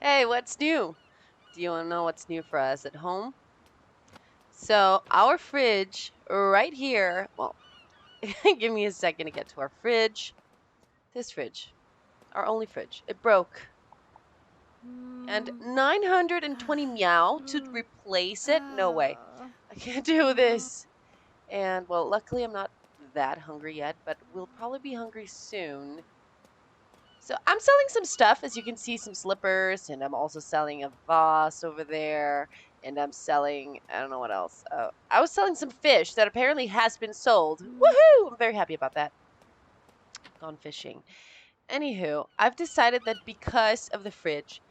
Hey, what's new? Do you want to know what's new for us at home? So, our fridge right here, well, give me a second to get to our fridge. This fridge, our only fridge, it broke. And 920 meow to replace it? No way. I can't do this. And, well, luckily I'm not that hungry yet, but we'll probably be hungry soon. So I'm selling some stuff, as you can see, some slippers, and I'm also selling a vase over there, and I'm selling, I don't know what else. I was selling some fish that apparently has been sold. Woohoo! I'm very happy about that. Gone fishing. Anywho, I've decided that because of the fridge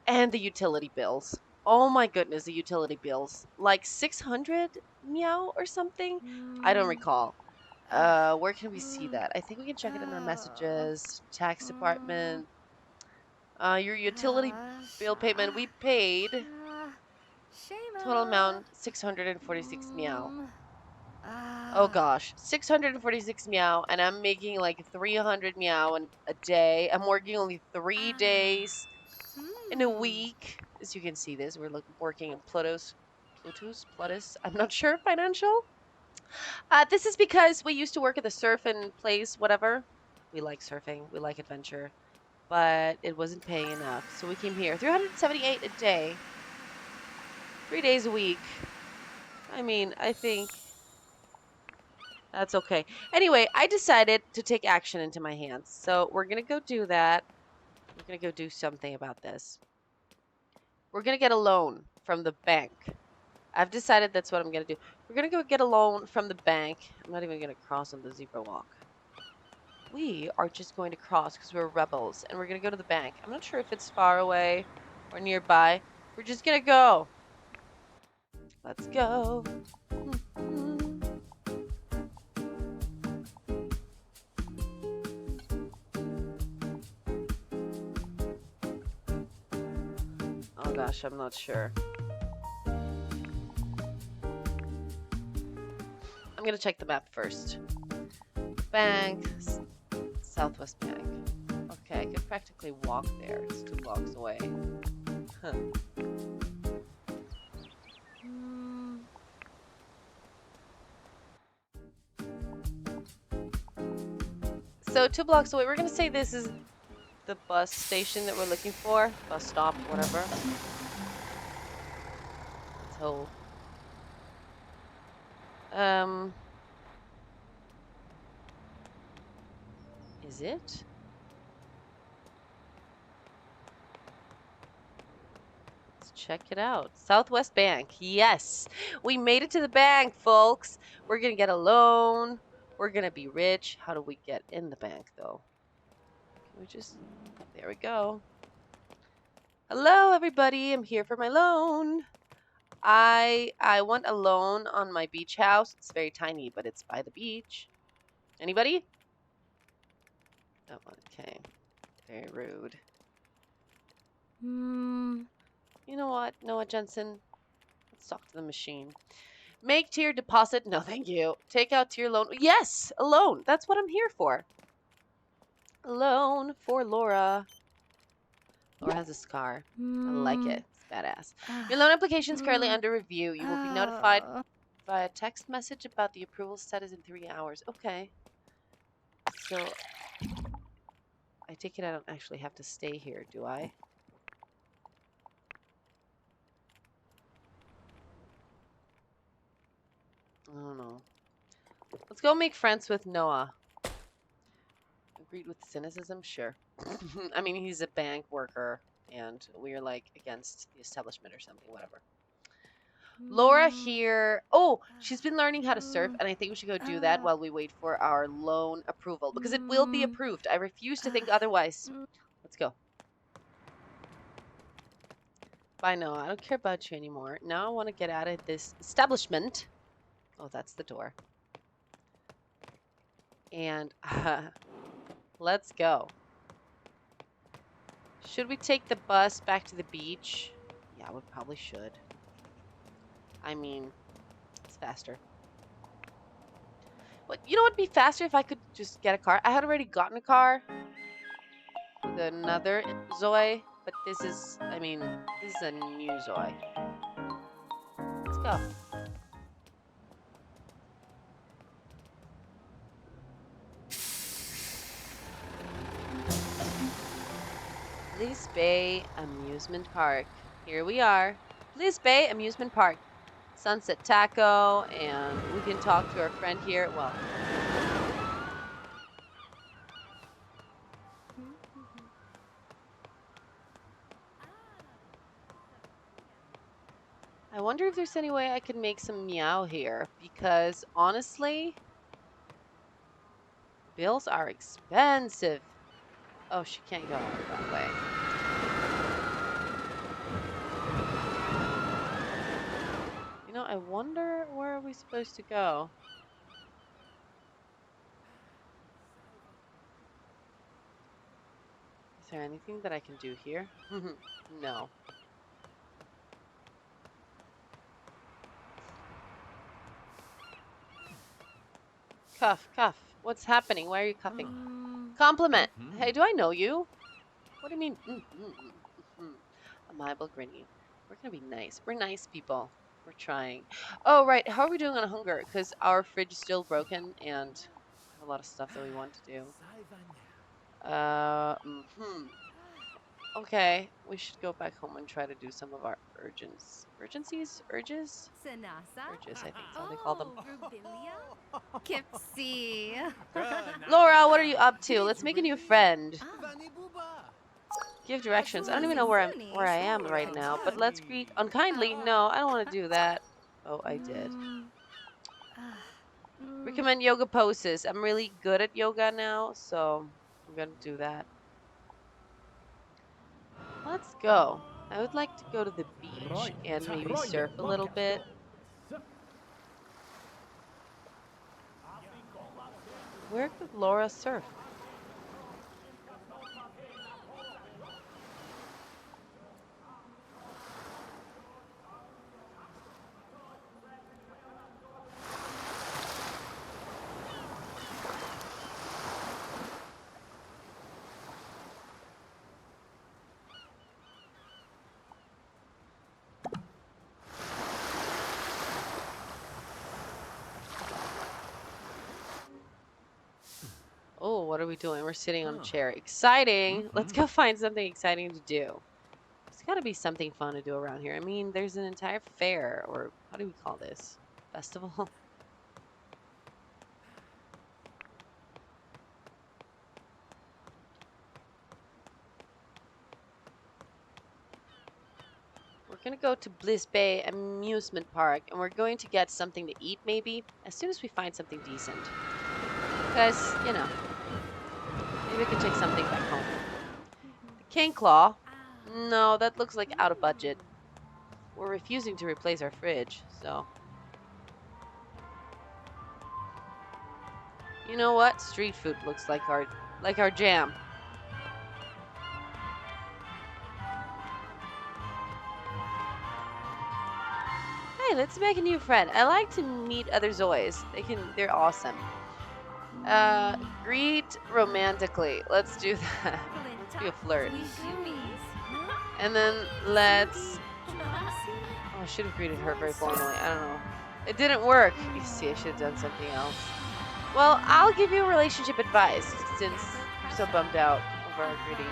and the utility bills, oh my goodness, the utility bills, like 600 meow or something? I don't recall. Where can we see that? I think we can check it in our messages, tax department. Your utility bill payment, we paid total amount 646 meow. Oh gosh, 646 meow, and I'm making like 300 meow a day. I'm working only 3 days in a week. As you can see, this we're working in Plutus. I'm not sure financial. This is because we used to work at the surf and place, whatever. We like surfing, we like adventure, but it wasn't paying enough. So we came here. 378 a day, 3 days a week. I mean, I think that's okay. Anyway, I decided to take action into my hands. So we're going to go do that. We're going to go do something about this. We're going to get a loan from the bank. I've decided that's what I'm going to do. We're going to go get a loan from the bank. I'm not even going to cross on the zebra walk. We are just going to cross because we're rebels, and we're going to go to the bank. I'm not sure if it's far away or nearby. We're just going to go. Let's go. Oh gosh, I'm not sure. I'm gonna check the map first. Bank, Southwest Bank. Okay, I could practically walk there. It's 2 blocks away. Huh. So 2 blocks away. We're gonna say this is the bus station that we're looking for. Bus stop, whatever. Let's hope. Is it? Let's check it out. Southwest Bank. Yes, we made it to the bank, folks. We're gonna get a loan. We're gonna be rich. How do we get in the bank, though? Can we just... There we go. Hello, everybody. I'm here for my loan. I want a loan on my beach house. It's very tiny, but it's by the beach. Anybody? Oh, okay. Very rude. You know what, Noah Jensen? Let's talk to the machine. Make tier deposit. No, thank you. Take out tier loan. Yes, a loan. That's what I'm here for. A loan for Laura. Laura has a scar. I like it. It's badass. Your loan application is currently under review. You will be notified via text message about the approval status in 3 hours. Okay. So, I take it I don't actually have to stay here, do I? I don't know. Let's go make friends with Noah. Agreed with cynicism? Sure. I mean, he's a bank worker, and we're like against the establishment or something, whatever. Laura here. Oh, she's been learning how to surf, and I think we should go do that while we wait for our loan approval, because it will be approved. I refuse to think otherwise. Let's go. Bye, Noah. I don't care about you anymore. Now I want to get out of this establishment. Oh, that's the door. And let's go. Should we take the bus back to the beach? Yeah, we probably should. I mean, it's faster. But you know what would be faster if I could just get a car? I had already gotten a car with another Zoe. But this is, I mean, this is a new Inzoi. Let's go. Bliss Bay Amusement Park. Here we are. Bliss Bay Amusement Park. Sunset Taco, and we can talk to our friend here. Well, I wonder if there's any way I could make some meow here, because honestly, bills are expensive. Oh, she can't go out that way. You know, I wonder where are we supposed to go? Is there anything that I can do here? No. Cuff, cuff. What's happening? Why are you cuffing? Compliment. Hey, do I know you? What do you mean? Amiable grinny. We're gonna be nice. We're nice people. We're trying. Oh, right. How are we doing on hunger? Because our fridge is still broken and we have a lot of stuff that we want to do. Okay, we should go back home and try to do some of our urgencies? Urges, I think is how they call them. Kipsy. Laura, what are you up to? Let's make a new friend. Give directions. I don't even know where I am right now, but let's greet unkindly. No, I don't want to do that. Oh, I did. Recommend yoga poses. I'm really good at yoga now, so I'm gonna do that. Let's go. I would like to go to the beach and maybe surf a little bit. Where could Laura surf? Oh, what are we doing? We're sitting on a chair. Exciting! Let's go find something exciting to do. There's got to be something fun to do around here. I mean, there's an entire fair, or how do we call this? Festival? We're gonna go to Bliss Bay Amusement Park, and we're going to get something to eat, maybe, as soon as we find something decent. Because, you know, maybe we could take something back home. The King Claw? No, that looks like out of budget. We're refusing to replace our fridge, so... You know what? Street food looks like our jam. Hey, let's make a new friend. I like to meet other Zois. They're awesome. Greet romantically. Let's do that. Let's be a flirt. And then let's... Oh, I should have greeted her very formally. I don't know. It didn't work. You see, I should have done something else. Well, I'll give you relationship advice since you're so bummed out over our greeting.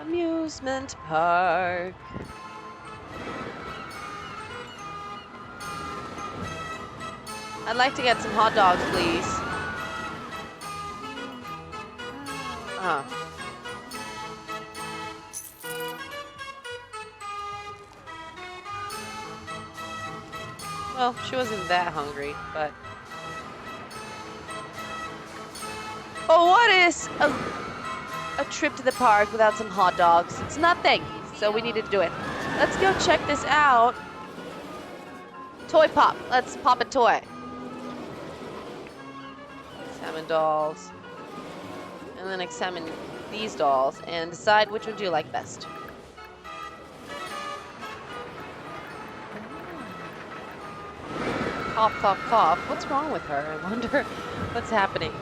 Amusement park. I'd like to get some hot dogs, please. Well, she wasn't that hungry, but... Oh, what is a trip to the park without some hot dogs? It's nothing, so we needed to do it. Let's go check this out. Toy pop. Let's pop a toy. Salmon dolls. And then examine these dolls and decide which one do you like best. Cough, cough, cough. What's wrong with her? I wonder what's happening.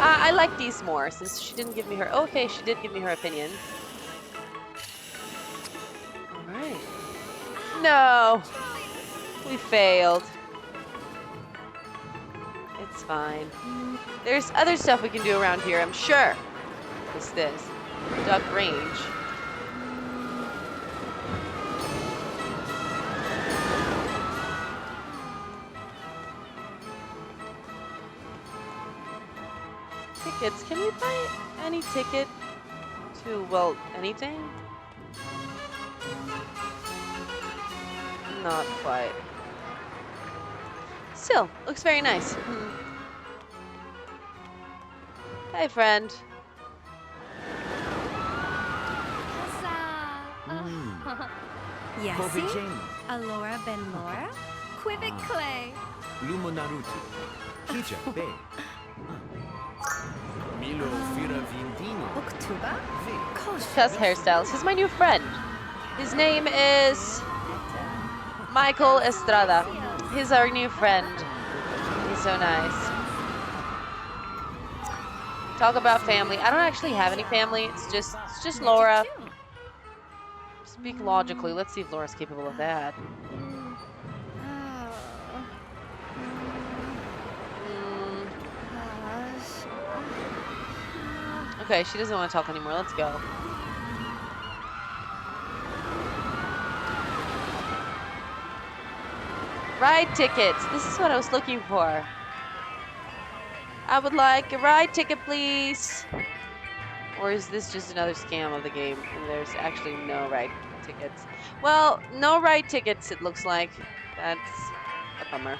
I like these more since she didn't give me her... Okay, she did give me her opinion. All right. No! We failed. It's fine. There's other stuff we can do around here, I'm sure. What's this? Duck range. Tickets. Can we buy any ticket to, well, anything? Not quite. Still, looks very nice. Hey, friend. Yasi, Alora Ben Laura, Quivik Clay, Lumo Naruto, Hija Be, Milo Fira Vindino, Oktuba, Cuss hairstyles. He's my new friend. His name is Michael Estrada. He's our new friend. He's so nice. Talk about family. I don't actually have any family. It's just Laura. Speak logically. Let's see if Laura's capable of that. Okay, she doesn't want to talk anymore. Let's go. Ride tickets. This is what I was looking for. I would like a ride ticket, please. Or is this just another scam of the game and there's actually no ride tickets? Well, no ride tickets, it looks like. That's a bummer.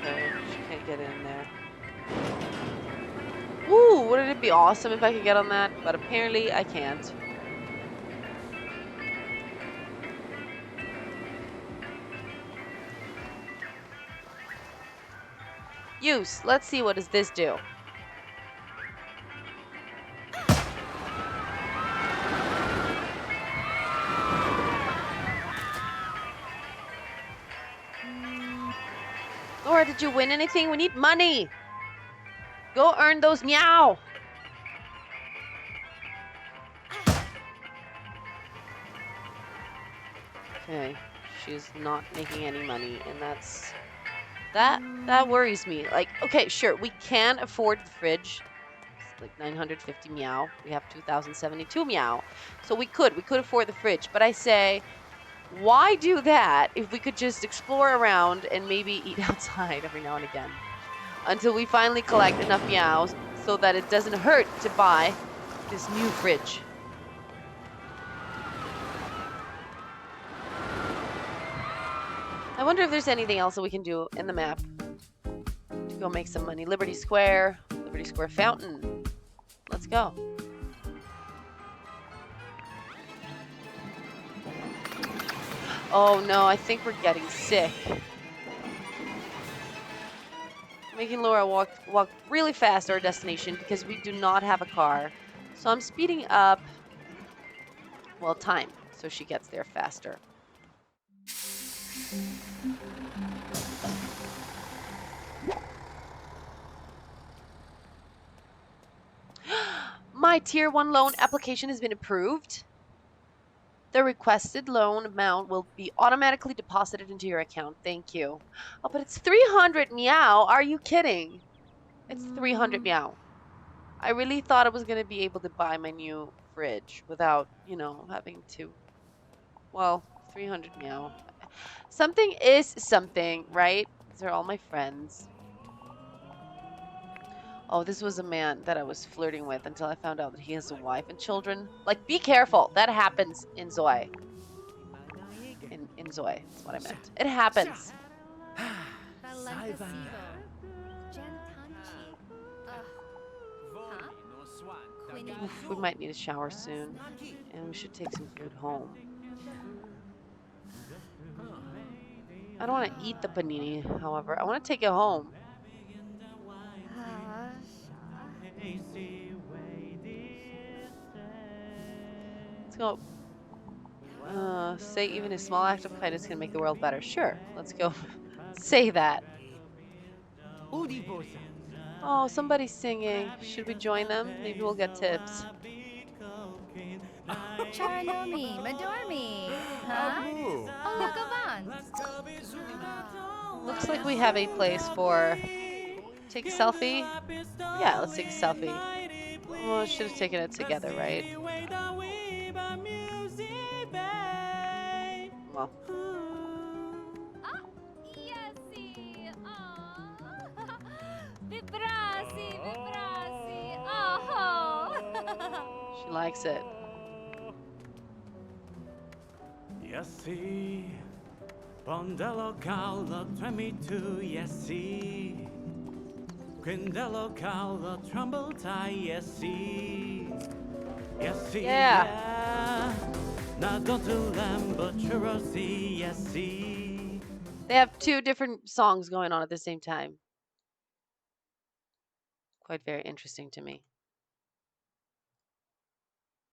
Okay, she can't get in there. Ooh, wouldn't it be awesome if I could get on that? But apparently I can't. Use. Let's see, what does this do? Laura, did you win anything? We need money. Go earn those meow. Okay, she's not making any money, and that worries me. Like, okay, sure, we can afford the fridge. It's like 950 meow. We have 2072 meow. So we could afford the fridge, but I say, why do that if we could just explore around and maybe eat outside every now and again until we finally collect enough meows so that it doesn't hurt to buy this new fridge. I wonder if there's anything else that we can do in the map to go make some money. Liberty Square Fountain. Let's go. Oh no, I think we're getting sick. Making Laura walk really fast to our destination because we do not have a car. So I'm speeding up, well, time, so she gets there faster. My Tier 1 loan application has been approved. The requested loan amount will be automatically deposited into your account. Thank you. Oh, but it's 300 meow. Are you kidding? It's 300 meow. I really thought I was going to be able to buy my new fridge without, you know, having to... Well, 300 meow. Something is something, right? These are all my friends. Oh, this was a man that I was flirting with until I found out that he has a wife and children. Like, be careful. That happens in Inzoi. In Inzoi, that's what I meant. It happens. Oof, we might need a shower soon. And we should take some food home. I don't want to eat the panini, however. I want to take it home. Let's go. Say even a small act of kindness can make the world better. Sure, let's go. Say that. Udibo-san. Oh, somebody's singing. Should we join them? Maybe we'll get tips. Charanomi, Madormi. Huh? Amu. Oh, Lagavan. Looks like we have a place for take a selfie. Yeah, let's take a selfie. Well, should have taken it together, right? Well, Ah, yesi. Ah. Vibrasi, vibrasi. Oh. she likes it. Yessi, Pondello Calla 22, Yessi, Quindello Calla Trumble Tie, Yessi, Yessi, Yeah. Now don't do Lambo Churrosi, Yessi. They have two different songs going on at the same time. Quite very interesting to me.